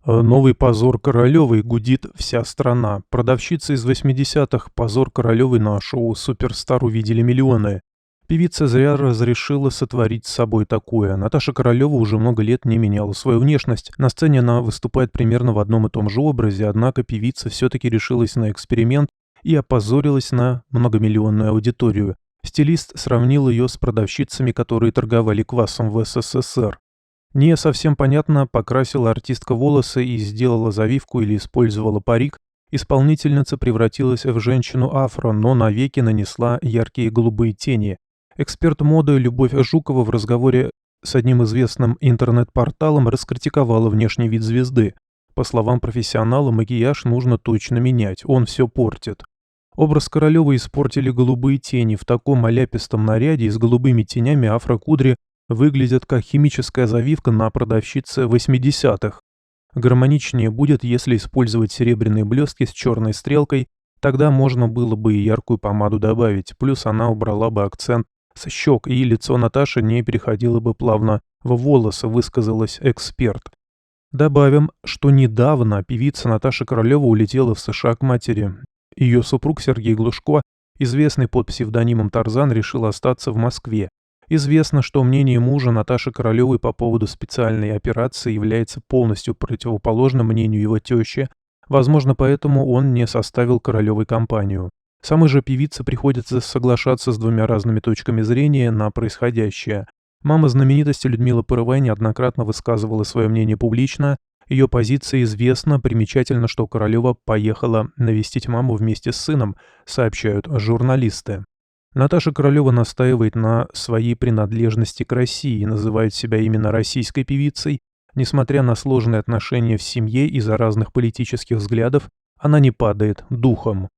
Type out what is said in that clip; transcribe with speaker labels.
Speaker 1: Новый позор Королевой гудит вся страна. Продавщицы из 80-х позор Королевой на шоу «Суперстар» увидели миллионы. Певица зря разрешила сотворить с собой такое. Наташа Королева уже много лет не меняла свою внешность. На сцене она выступает примерно в одном и том же образе, однако певица все-таки решилась на эксперимент и опозорилась на многомиллионную аудиторию. Стилист сравнил ее с продавщицами, которые торговали квасом в СССР. Не совсем понятно, покрасила артистка волосы и сделала завивку или использовала парик. Исполнительница превратилась в женщину афро, но навеки нанесла яркие голубые тени. Эксперт моды Любовь Жукова в разговоре с одним известным интернет-порталом раскритиковала внешний вид звезды. По словам профессионала, макияж нужно точно менять, он все портит. Образ Королевой испортили голубые тени. В таком оляпистом наряде и с голубыми тенями афрокудри выглядят как химическая завивка на продавщице 80-х. Гармоничнее будет, если использовать серебряные блестки с черной стрелкой, тогда можно было бы и яркую помаду добавить, плюс она убрала бы акцент с щек, и лицо Наташи не переходило бы плавно в волосы, высказалась эксперт. Добавим, что недавно певица Наташа Королева улетела в США к матери. Ее супруг Сергей Глушко, известный под псевдонимом Тарзан, решил остаться в Москве. Известно, что мнение мужа Наташи Королевой по поводу специальной операции является полностью противоположным мнению его тещи, возможно, поэтому он не составил Королевой компанию. Самой же певице приходится соглашаться с двумя разными точками зрения на происходящее. Мама знаменитости Людмила Пырывай неоднократно высказывала свое мнение публично, ее позиция известна, примечательно, что Королева поехала навестить маму вместе с сыном, сообщают журналисты. Наташа Королева настаивает на своей принадлежности к России и называет себя именно российской певицей. Несмотря на сложные отношения в семье из-за разных политических взглядов, она не падает духом.